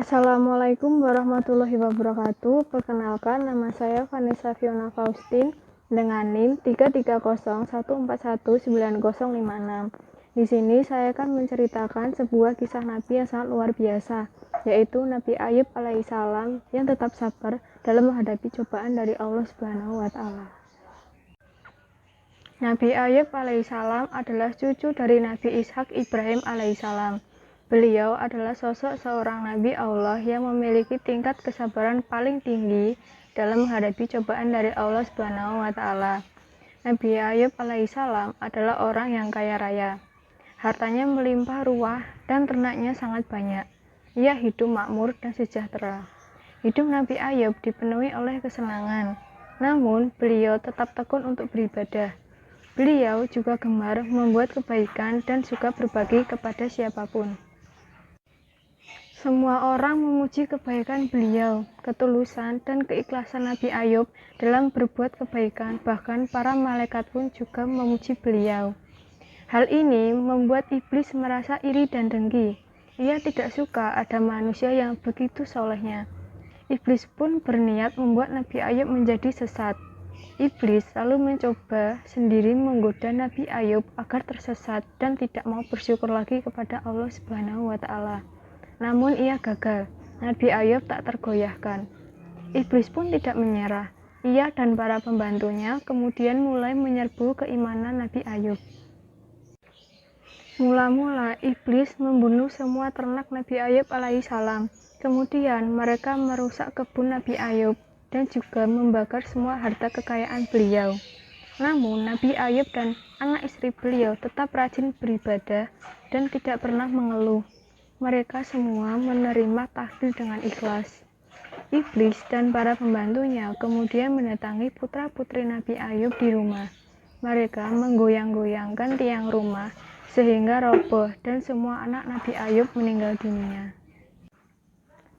Assalamualaikum warahmatullahi wabarakatuh. Perkenalkan, nama saya Vanessa Fiona Faustin dengan NIM 33014190056. Di sini saya akan menceritakan sebuah kisah Nabi yang sangat luar biasa, yaitu Nabi Ayub alaihissalam yang tetap sabar dalam menghadapi cobaan dari Allah Subhanahu wa Ta'ala. Nabi Ayub alaihissalam adalah cucu dari Nabi Ishak Ibrahim alaihissalam. Beliau adalah sosok seorang Nabi Allah yang memiliki tingkat kesabaran paling tinggi dalam menghadapi cobaan dari Allah Subhanahu wa Ta'ala. Nabi Ayub alaihissalam adalah orang yang kaya raya. Hartanya melimpah ruah dan ternaknya sangat banyak. Ia hidup makmur dan sejahtera. Hidup Nabi Ayub dipenuhi oleh kesenangan. Namun, beliau tetap tekun untuk beribadah. Beliau juga gemar membuat kebaikan dan suka berbagi kepada siapapun. Semua orang memuji kebaikan beliau, ketulusan dan keikhlasan Nabi Ayub dalam berbuat kebaikan, bahkan para malaikat pun juga memuji beliau. Hal ini membuat iblis merasa iri dan dengki. Ia tidak suka ada manusia yang begitu solehnya. Iblis pun berniat membuat Nabi Ayub menjadi sesat. Iblis lalu mencoba sendiri menggoda Nabi Ayub agar tersesat dan tidak mau bersyukur lagi kepada Allah Subhanahu wa Ta'ala. Namun ia gagal. Nabi Ayub tak tergoyahkan. Iblis pun tidak menyerah. Ia dan para pembantunya kemudian mulai menyerbu keimanan Nabi Ayub. Mula-mula iblis membunuh semua ternak Nabi Ayub alaihissalam. Kemudian mereka merusak kebun Nabi Ayub dan juga membakar semua harta kekayaan beliau. Namun Nabi Ayub dan anak istri beliau tetap rajin beribadah dan tidak pernah mengeluh. Mereka semua menerima takdir dengan ikhlas. Iblis dan para pembantunya kemudian mendatangi putra-putri Nabi Ayub di rumah. Mereka menggoyang-goyangkan tiang rumah sehingga roboh dan semua anak Nabi Ayub meninggal dunia.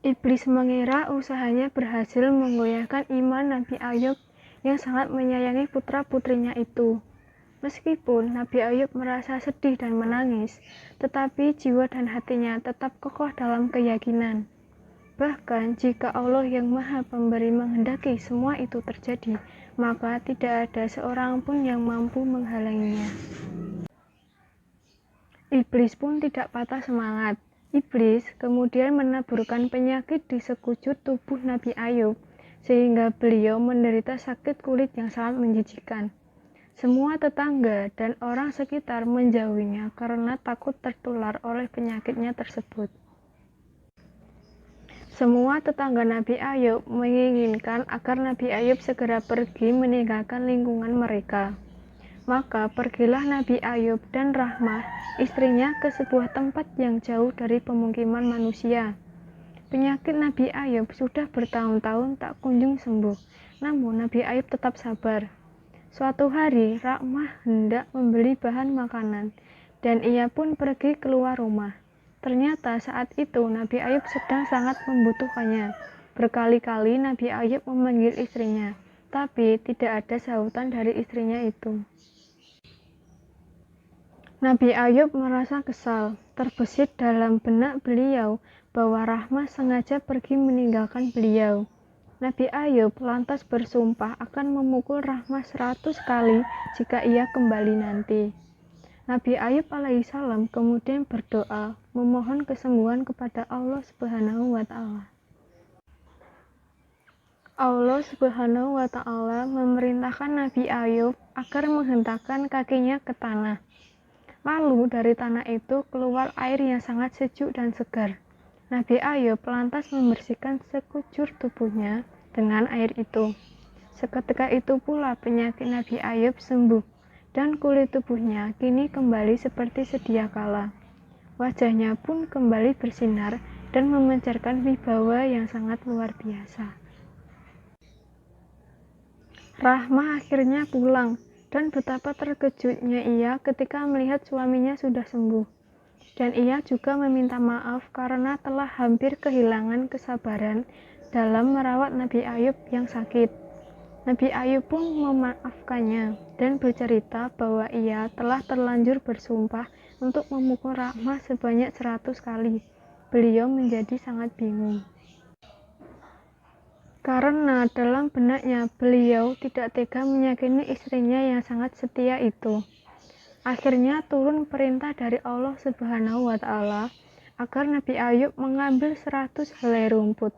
Iblis mengira usahanya berhasil menggoyahkan iman Nabi Ayub yang sangat menyayangi putra-putrinya itu. Meskipun Nabi Ayub merasa sedih dan menangis, tetapi jiwa dan hatinya tetap kokoh dalam keyakinan. Bahkan jika Allah yang Maha Pemberi menghendaki semua itu terjadi, maka tidak ada seorang pun yang mampu menghalanginya. Iblis pun tidak patah semangat. Iblis kemudian menaburkan penyakit di sekujur tubuh Nabi Ayub, sehingga beliau menderita sakit kulit yang sangat menjijikkan. Semua tetangga dan orang sekitar menjauhinya karena takut tertular oleh penyakitnya tersebut. Semua tetangga Nabi Ayub menginginkan agar Nabi Ayub segera pergi meninggalkan lingkungan mereka. Maka pergilah Nabi Ayub dan Rahmah, istrinya, ke sebuah tempat yang jauh dari pemukiman manusia. Penyakit Nabi Ayub sudah bertahun-tahun tak kunjung sembuh, namun Nabi Ayub tetap sabar. Suatu hari, Rahmah hendak membeli bahan makanan, dan ia pun pergi keluar rumah. Ternyata saat itu Nabi Ayub sedang sangat membutuhkannya. Berkali-kali Nabi Ayub memanggil istrinya, tapi tidak ada sahutan dari istrinya itu. Nabi Ayub merasa kesal. Terbesit dalam benak beliau bahwa Rahmah sengaja pergi meninggalkan beliau. Nabi Ayub lantas bersumpah akan memukul Rahmah 100 kali jika ia kembali nanti. Nabi Ayub alaihissalam kemudian berdoa memohon kesembuhan kepada Allah Subhanahu wa Ta'ala. Allah Subhanahu wa Ta'ala memerintahkan Nabi Ayub agar menghentakkan kakinya ke tanah. Lalu dari tanah itu keluar air yang sangat sejuk dan segar. Nabi Ayub lantas membersihkan sekujur tubuhnya dengan air itu. Seketika itu pula penyakit Nabi Ayub sembuh dan kulit tubuhnya kini kembali seperti sedia kala. Wajahnya pun kembali bersinar dan memancarkan wibawa yang sangat luar biasa. Rahmah akhirnya pulang dan betapa terkejutnya ia ketika melihat suaminya sudah sembuh. Dan ia juga meminta maaf karena telah hampir kehilangan kesabaran dalam merawat Nabi Ayub yang sakit. Nabi Ayub pun memaafkannya dan bercerita bahwa ia telah terlanjur bersumpah untuk memukul Rahmah sebanyak 100 kali. beliau menjadi sangat bingung. Karena dalam benaknya beliau tidak tega menyakini istrinya yang sangat setia itu. Akhirnya turun perintah dari Allah Subhanahu wa Ta'ala agar Nabi Ayub mengambil 100 helai rumput,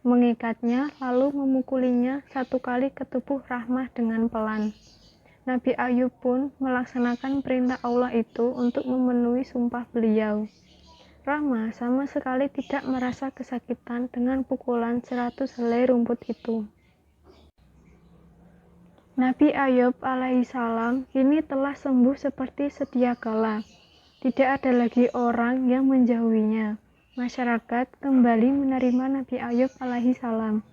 mengikatnya lalu memukulinya 1 kali ke tubuh Rahmah dengan pelan. Nabi Ayub pun melaksanakan perintah Allah itu untuk memenuhi sumpah beliau. Rahmah sama sekali tidak merasa kesakitan dengan pukulan 100 helai rumput itu. Nabi Ayub alaihissalam kini telah sembuh seperti sedia kala. Tidak ada lagi orang yang menjauhinya. Masyarakat kembali menerima Nabi Ayub alaihissalam.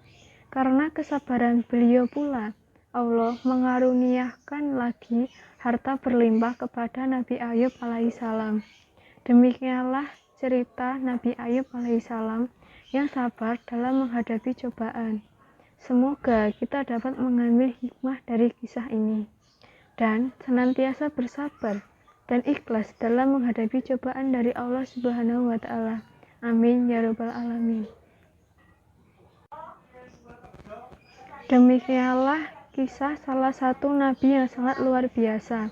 Karena kesabaran beliau pula, Allah mengaruniakan lagi harta berlimpah kepada Nabi Ayub alaihissalam. Demikianlah cerita Nabi Ayub alaihissalam yang sabar dalam menghadapi cobaan. Semoga kita dapat mengambil hikmah dari kisah ini dan senantiasa bersabar dan ikhlas dalam menghadapi cobaan dari Allah Subhanahu wa Ta'ala. Amin ya Rabbal 'Alamin. Demikianlah kisah salah satu nabi yang sangat luar biasa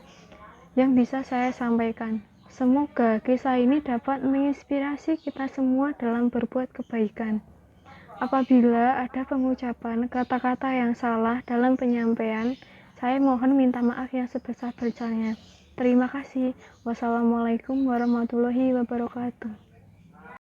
yang bisa saya sampaikan. Semoga kisah ini dapat menginspirasi kita semua dalam berbuat kebaikan. Apabila ada pengucapan kata-kata yang salah dalam penyampaian, saya mohon minta maaf yang sebesar-besarnya. Terima kasih. Wassalamualaikum warahmatullahi wabarakatuh.